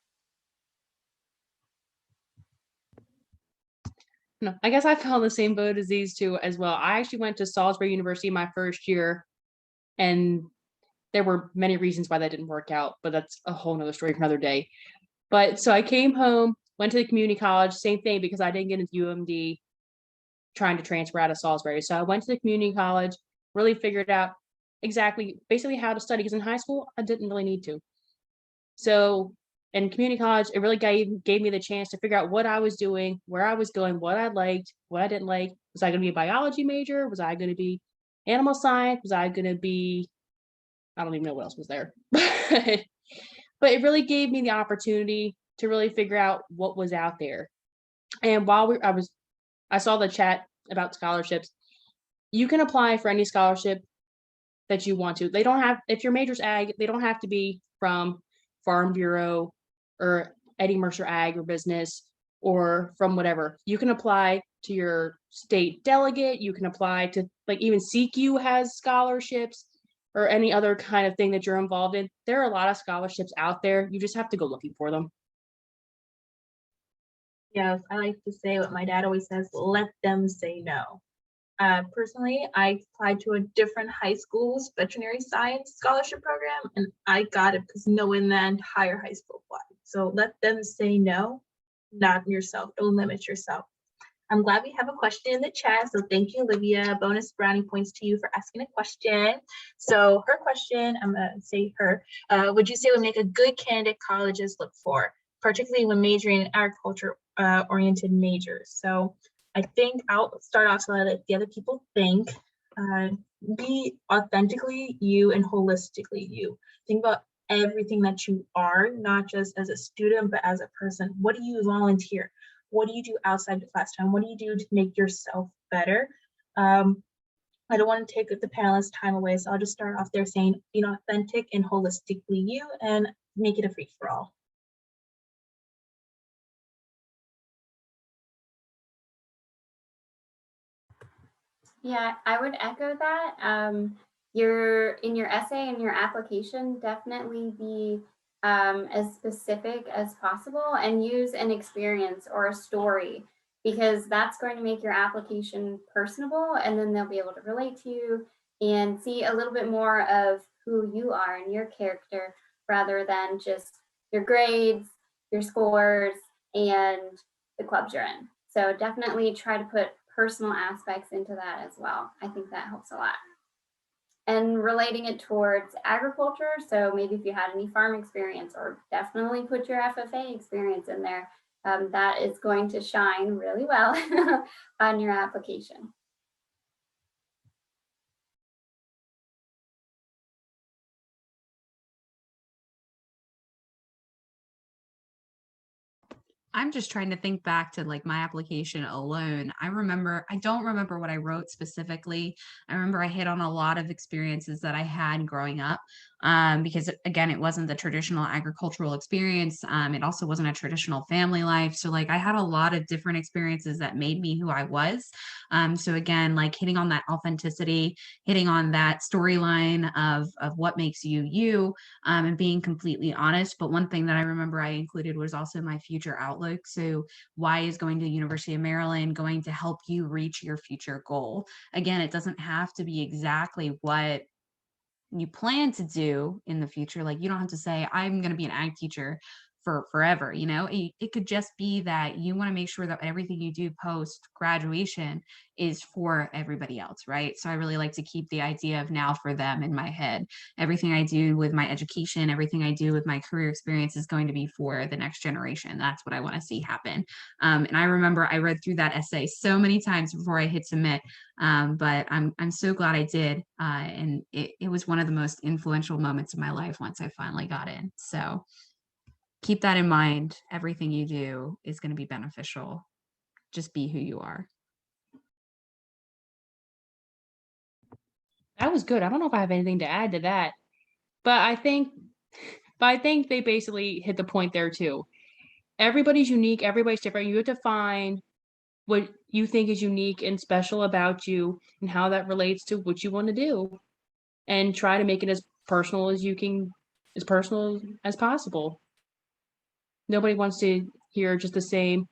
No, I guess I fell in the same boat as these two as well. I actually went to Salisbury University my first year, and there were many reasons why that didn't work out, but that's a whole nother story for another day. But so I came home, went to the community college, same thing, because I didn't get into UMD trying to transfer out of Salisbury. So I went to the community college, really figured out basically how to study, because in high school, I didn't really need to. So in community college, it really gave me the chance to figure out what I was doing, where I was going, what I liked, what I didn't like. Was I going to be a biology major? Was I going to be animal science? Was I going to be, I don't even know what else was there. But it really gave me the opportunity to really figure out what was out there. And while I saw the chat about scholarships. You can apply for any scholarship that you want to. They don't have, if your major's ag, they don't have to be from Farm Bureau or Eddie Mercer Ag or Business or from whatever. You can apply to your state delegate. You can apply to, like, even CQ has scholarships or any other kind of thing that you're involved in. There are a lot of scholarships out there. You just have to go looking for them. Yes, I like to say what my dad always says, let them say no. Personally, I applied to a different high school's veterinary science scholarship program, and I got it because no one in the entire high school applied. So let them say no, not yourself. Don't limit yourself. I'm glad we have a question in the chat. So thank you, Olivia. Bonus brownie points to you for asking a question. So her question, I'm gonna say her, would you say would make a good candidate colleges look for, particularly when majoring in agriculture oriented majors? So I think I'll start off so that the other people think. Be authentically you and holistically you. Think about everything that you are, not just as a student, but as a person. What do you volunteer? What do you do outside the class time? What do you do to make yourself better? I don't want to take the panelists' time away, so I'll just start off there saying, being authentic and holistically you, and make it a free for all. Yeah, I would echo that. In your essay and your application, definitely be as specific as possible and use an experience or a story, because that's going to make your application personable, and then they'll be able to relate to you and see a little bit more of who you are and your character rather than just your grades, your scores, and the clubs you're in. So definitely try to put personal aspects into that as well. I think that helps a lot. And relating it towards agriculture, so maybe if you had any farm experience, or definitely put your FFA experience in there, that is going to shine really well on your application. I'm just trying to think back to like my application alone. I don't remember what I wrote specifically. I remember I hit on a lot of experiences that I had growing up, because again, it wasn't the traditional agricultural experience. It also wasn't a traditional family life. So like I had a lot of different experiences that made me who I was. So again, like hitting on that authenticity, hitting on that storyline of what makes you you, and being completely honest. But one thing that I remember I included was also my future outlook. So why is going to the University of Maryland going to help you reach your future goal? Again, it doesn't have to be exactly what you plan to do in the future. Like you don't have to say, I'm going to be an ag teacher for forever. You know, it could just be that you want to make sure that everything you do post graduation is for everybody else, right? So I really like to keep the idea of now for them in my head. Everything I do with my education, everything I do with my career experience is going to be for the next generation. That's what I want to see happen. And I remember I read through that essay so many times before I hit submit, but I'm so glad I did. And it was one of the most influential moments of my life once I finally got in. So keep that in mind. Everything you do is going to be beneficial. Just be who you are. That was good. I don't know if I have anything to add to that, but I think they basically hit the point there too. Everybody's unique. Everybody's different. You have to find what you think is unique and special about you and how that relates to what you want to do, and try to make it as personal as you can, as personal as possible. Nobody wants to hear just the same,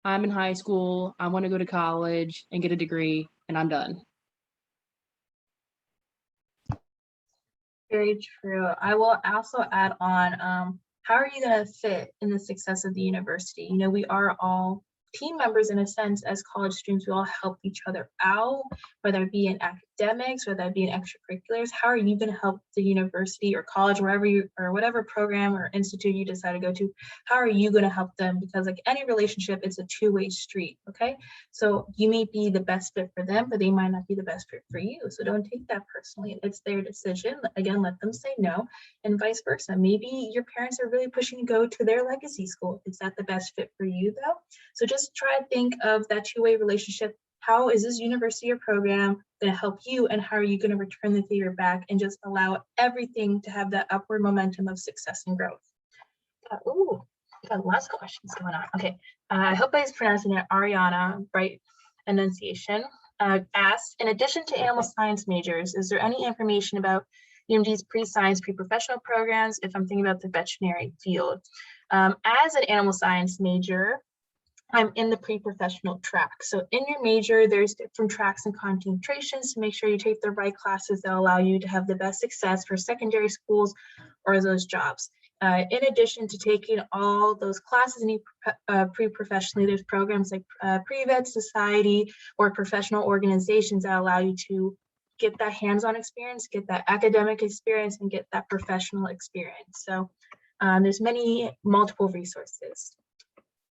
I'm in high school, I want to go to college and get a degree, and I'm done. Very true. I will also add on, how are you going to fit in the success of the university? You know, we are all team members in a sense. As college students, we all help each other out, whether it be in academics, whether it be in extracurriculars. How are you going to help the university or college, wherever you, or whatever program or institute you decide to go to, how are you going to help them? Because like any relationship, it's a two-way street. Okay, so you may be the best fit for them, but they might not be the best fit for you. So don't take that personally. It's their decision. Again, let them say no, and vice versa. Maybe your parents are really pushing to go to their legacy school. Is that the best fit for you though? So just try to think of that two-way relationship. How is this university or program going to help you, and how are you going to return the favor back, and just allow everything to have that upward momentum of success and growth? Ooh, we got lots of questions going on. Okay, I hope I was pronouncing it. Ariana, right enunciation, asked, in addition to animal science majors, is there any information about UMD's pre-science, pre-professional programs if I'm thinking about the veterinary field? As an animal science major, I'm in the pre-professional track. So in your major, there's different tracks and concentrations to make sure you take the right classes that allow you to have the best success for secondary schools or those jobs. In addition to taking all those classes pre-professionally, there's programs like Pre-Vet Society or professional organizations that allow you to get that hands-on experience, get that academic experience, and get that professional experience. So there's multiple resources.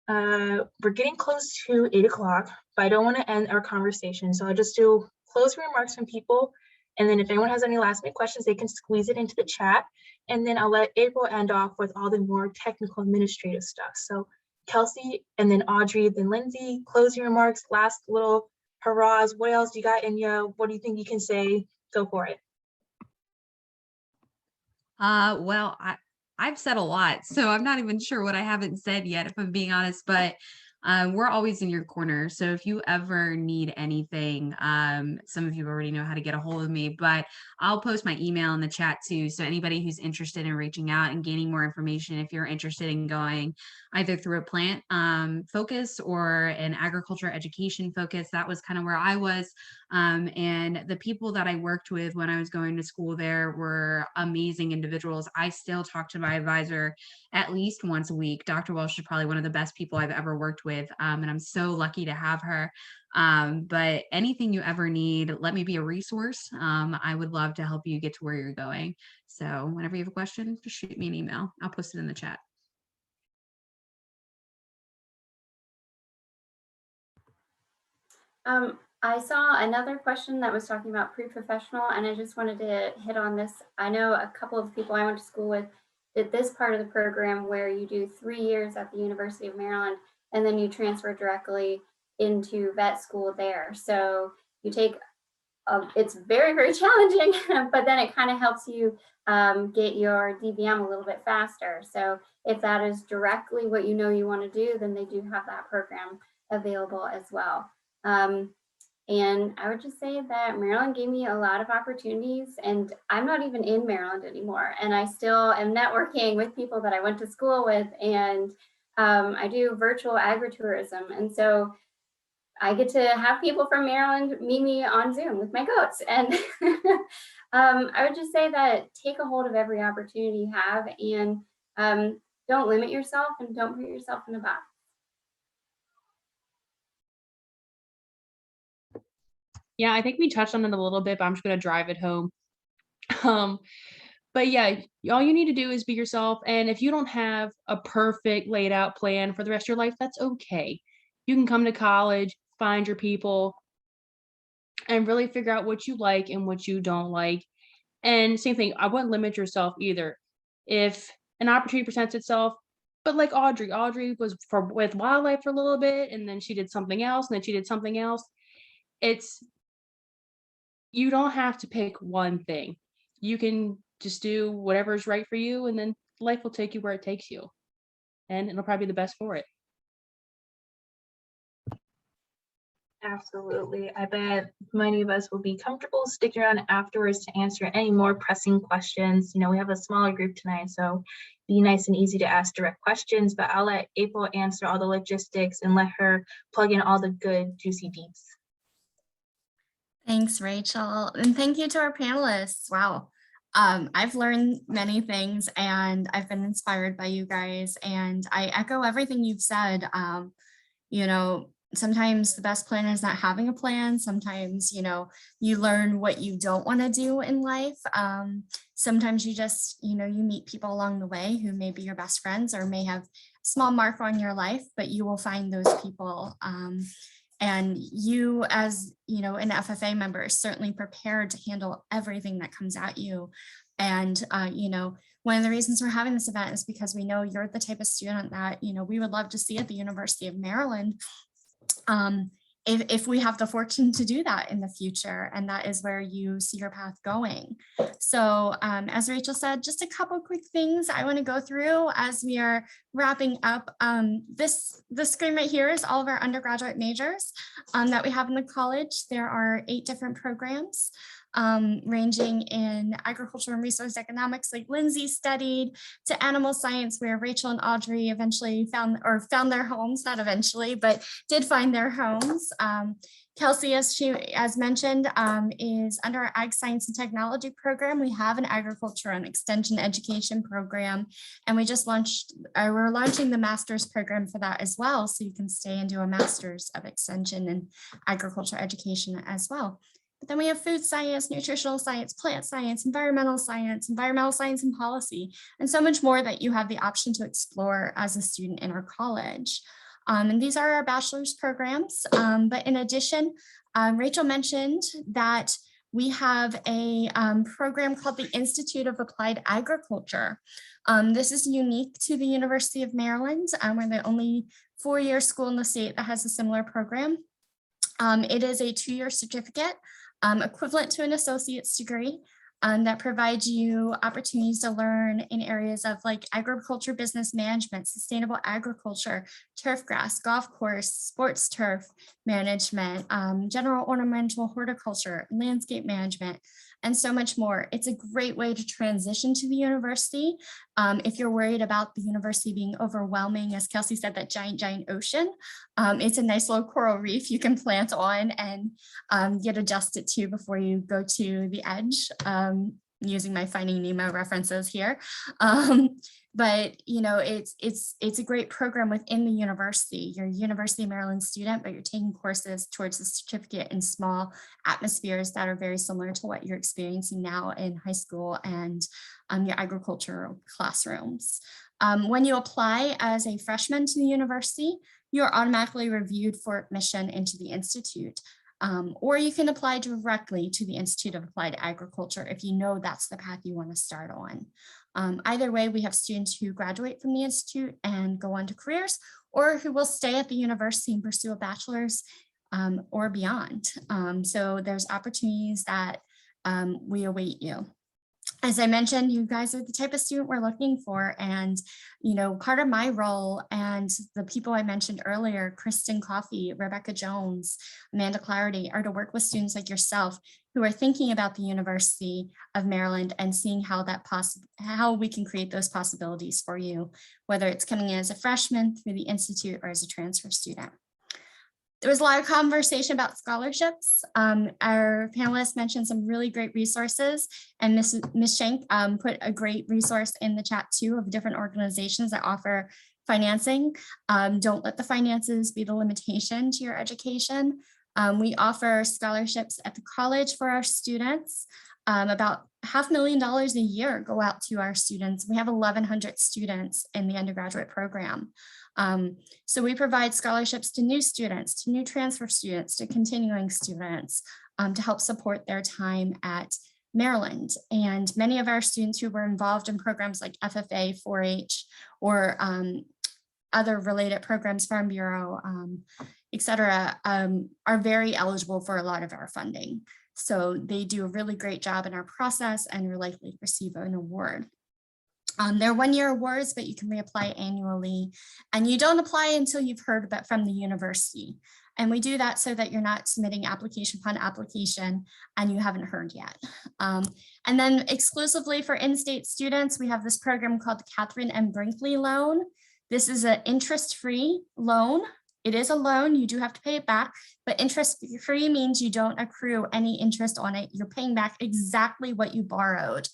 We're getting close to 8 o'clock, but I don't want to end our conversation. So I'll just do closing remarks from people. And then if anyone has any last minute questions, they can squeeze it into the chat. And then I'll let April end off with all the more technical administrative stuff. So Kelsey, and then Audrey, then Lindsay, closing remarks, last little hurrahs. What else you got, Inya? What do you think you can say? Go for it. Well, I've said a lot, so I'm not even sure what I haven't said yet, if I'm being honest, but we're always in your corner. So if you ever need anything, some of you already know how to get a hold of me, but I'll post my email in the chat too. So anybody who's interested in reaching out and gaining more information, if you're interested in going either through a plant focus or an agriculture education focus, that was kind of where I was. And the people that I worked with when I was going to school there were amazing individuals. I still talk to my advisor at least once a week. Dr. Walsh is probably one of the best people I've ever worked with, and I'm so lucky to have her. But anything you ever need, let me be a resource. I would love to help you get to where you're going. So whenever you have a question, just shoot me an email. I'll post it in the chat. I saw another question that was talking about pre-professional, and I just wanted to hit on this. I know a couple of people I went to school with did this part of the program where you do 3 years at the University of Maryland, and then you transfer directly into vet school there. So you take, it's very, very challenging, but then it kind of helps you get your DVM a little bit faster. So if that is directly what you know you want to do, then they do have that program available as well. And I would just say that Maryland gave me a lot of opportunities, and I'm not even in Maryland anymore. And I still am networking with people that I went to school with, and I do virtual agritourism. And so I get to have people from Maryland meet me on Zoom with my goats. And I would just say that take a hold of every opportunity you have, and don't limit yourself and don't put yourself in a box. Yeah, I think we touched on it a little bit, but I'm just going to drive it home. But yeah, all you need to do is be yourself. And if you don't have a perfect laid out plan for the rest of your life, that's okay. You can come to college, find your people, and really figure out what you like and what you don't like. And same thing, I wouldn't limit yourself either. If an opportunity presents itself, but like Audrey was with wildlife for a little bit, and then she did something else, and then she did something else. It's You don't have to pick one thing. You can just do whatever is right for you, and then life will take you where it takes you. And it'll probably be the best for it. Absolutely. I bet many of us will be comfortable sticking around afterwards to answer any more pressing questions. You know, we have a smaller group tonight, so be nice and easy to ask direct questions, but I'll let April answer all the logistics and let her plug in all the good, juicy deets. Thanks, Rachel. And thank you to our panelists. Wow. I've learned many things and I've been inspired by you guys, and I echo everything you've said. You know, sometimes the best plan is not having a plan. Sometimes, you know, you learn what you don't want to do in life. Sometimes you just, you know, you meet people along the way who may be your best friends or may have a small mark on your life, but you will find those people. And you, as you know, an FFA member, is certainly prepared to handle everything that comes at you. And you know, one of the reasons we're having this event is because we know you're the type of student that, you know, we would love to see at the University of Maryland, if we have the fortune to do that in the future, and that is where you see your path going. So as Rachel said, just a couple quick things I want to go through as we are wrapping up. This screen right here is all of our undergraduate majors that we have in the college. There are 8 different programs. Ranging in agriculture and resource economics, like Lindsay studied, to animal science, where Rachel and Audrey eventually found their homes, not eventually, but did find their homes. Kelsey, as mentioned, is under our Ag Science and Technology program. We have an agriculture and extension education program, and we just launched, we're launching the master's program for that as well. So you can stay and do a master's of extension and agriculture education as well. But then we have food science, nutritional science, plant science, environmental science and policy, and so much more that you have the option to explore as a student in our college. And these are our bachelor's programs. But in addition, Rachel mentioned that we have a program called the Institute of Applied Agriculture. This is unique to the University of Maryland. We're the only 4-year school in the state that has a similar program. It is a 2-year certificate, equivalent to an associate's degree, that provides you opportunities to learn in areas of like agriculture, business management, sustainable agriculture, turf grass, golf course, sports turf management, general ornamental horticulture, landscape management, and so much more. It's a great way to transition to the university. If you're worried about the university being overwhelming, as Kelsey said, that giant ocean, it's a nice little coral reef you can plant on and get adjusted to before you go to the edge, using my Finding Nemo references here. But you know, it's a great program within the university. You're a University of Maryland student, but you're taking courses towards the certificate in small atmospheres that are very similar to what you're experiencing now in high school and your agricultural classrooms. When you apply as a freshman to the university, you're automatically reviewed for admission into the institute. Or you can apply directly to the Institute of Applied Agriculture if you know that's the path you want to start on. Either way, we have students who graduate from the Institute and go on to careers, or who will stay at the university and pursue a bachelor's or beyond. So there's opportunities that we await you. As I mentioned, you guys are the type of student we're looking for. And, you know, part of my role and the people I mentioned earlier, Kristen Coffey, Rebecca Jones, Amanda Clarity, are to work with students like yourself who are thinking about the University of Maryland and seeing how we can create those possibilities for you, whether it's coming in as a freshman through the Institute or as a transfer student. There was a lot of conversation about scholarships. Our panelists mentioned some really great resources, and Ms. Shank put a great resource in the chat too of different organizations that offer financing. Don't let the finances be the limitation to your education. We offer scholarships at the college for our students. About $500,000 a year go out to our students. We have 1,100 students in the undergraduate program. So we provide scholarships to new students, to new transfer students, to continuing students to help support their time at Maryland. And many of our students who were involved in programs like FFA, 4-H, or other related programs, Farm Bureau, et cetera, are very eligible for a lot of our funding. So they do a really great job in our process and are likely to receive an award. They're one-year awards, but you can reapply annually, and you don't apply until you've heard about from the university. And we do that so that you're not submitting application upon application and you haven't heard yet. And then exclusively for in-state students, we have this program called the Catherine M. Brinkley loan. This is an interest-free loan. It is a loan, you do have to pay it back, but interest-free means you don't accrue any interest on it. You're paying back exactly what you borrowed.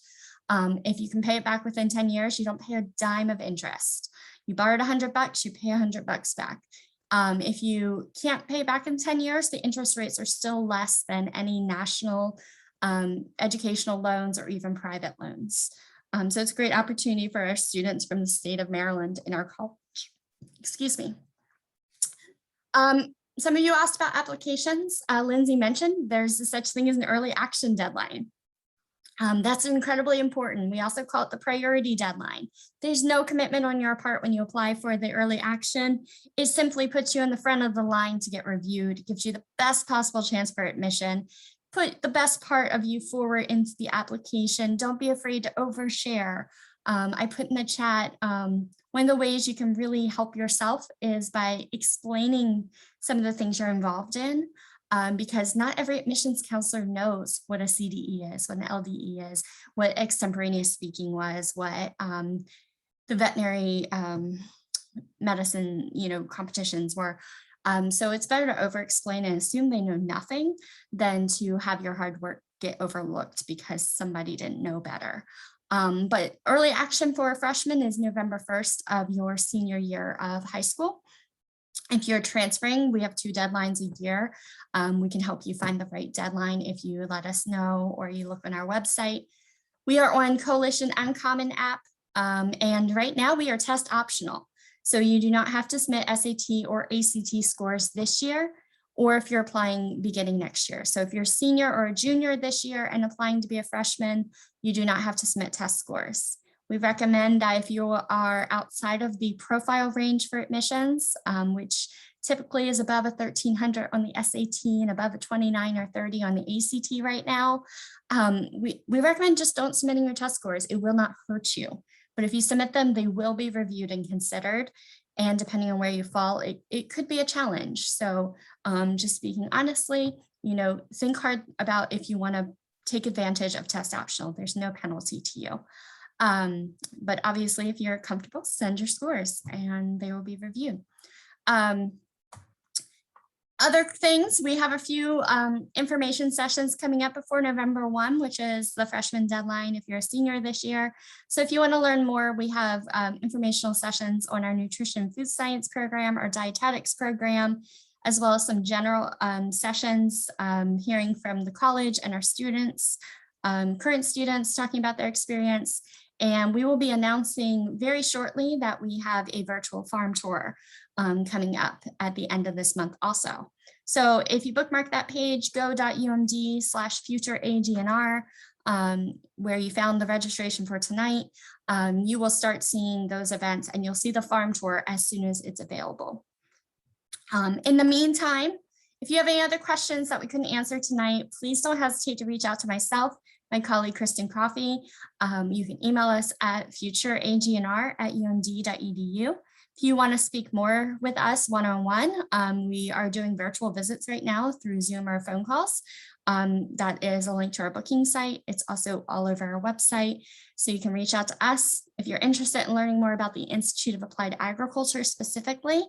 If you can pay it back within 10 years, you don't pay a dime of interest. You borrowed $100, you pay $100 back. If you can't pay back in 10 years, the interest rates are still less than any national educational loans or even private loans. So it's a great opportunity for our students from the state of Maryland in our college. Excuse me. Some of you asked about applications. Lindsay mentioned there's such thing as an early action deadline. That's incredibly important. We also call it the priority deadline. There's no commitment on your part when you apply for the early action. It simply puts you in the front of the line to get reviewed, gives you the best possible chance for admission. Put the best part of you forward into the application. Don't be afraid to overshare. I put in the chat, one of the ways you can really help yourself is by explaining some of the things you're involved in. Because not every admissions counselor knows what a CDE is, what an LDE is, what extemporaneous speaking was, what the veterinary medicine, competitions were. So it's better to over-explain and assume they know nothing than to have your hard work get overlooked because somebody didn't know better. But early action for a freshman is November 1st of your senior year of high school. If you're transferring, we have 2 deadlines a year. We can help you find the right deadline if you let us know or you look on our website. We are on Coalition and Common App, and right now we are test optional. So you do not have to submit SAT or ACT scores this year, or if you're applying beginning next year. So if you're a senior or a junior this year and applying to be a freshman, you do not have to submit test scores. We recommend that if you are outside of the profile range for admissions, which typically is above a 1300 on the SAT and above a 29 or 30 on the ACT right now, we recommend just don't submitting your test scores. It will not hurt you. But if you submit them, they will be reviewed and considered. And depending on where you fall, it could be a challenge. So just speaking honestly, think hard about if you want to take advantage of test optional. There's no penalty to you. But obviously, if you're comfortable, send your scores and they will be reviewed. Other things, we have a few information sessions coming up before November 1, which is the freshman deadline if you're a senior this year. So if you want to learn more, we have informational sessions on our nutrition food science program, our dietetics program, as well as some general sessions hearing from the college and our students, current students talking about their experience. And we will be announcing very shortly that we have a virtual farm tour coming up at the end of this month also. So if you bookmark that page, go.umd/future-AGNR, where you found the registration for tonight, you will start seeing those events and you'll see the farm tour as soon as it's available. In the meantime, if you have any other questions that we couldn't answer tonight, please don't hesitate to reach out to myself, my colleague, Kristen Coffey. You can email us at futureagNR@umd.edu. If you want to speak more with us one-on-one, we are doing virtual visits right now through Zoom or phone calls. That is a link to our booking site. It's also all over our website. So you can reach out to us if you're interested in learning more about the Institute of Applied Agriculture specifically.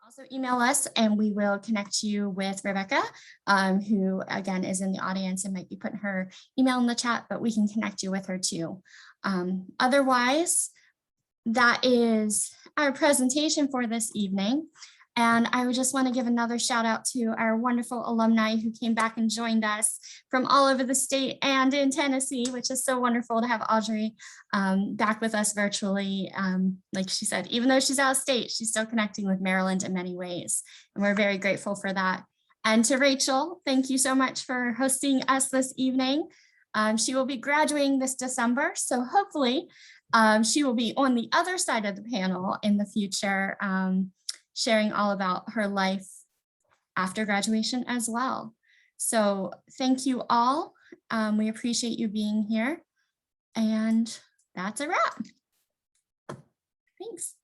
Also email us and we will connect you with Rebecca, who again is in the audience and might be putting her email in the chat, but we can connect you with her too. Otherwise, that is our presentation for this evening. And I would just want to give another shout out to our wonderful alumni who came back and joined us from all over the state and in Tennessee, which is so wonderful to have Audrey back with us virtually. Like she said, even though she's out of state, she's still connecting with Maryland in many ways. And we're very grateful for that. And to Rachel, thank you so much for hosting us this evening. She will be graduating this December, so hopefully she will be on the other side of the panel in the future, sharing all about her life after graduation as well. So thank you all. We appreciate you being here. And that's a wrap. Thanks.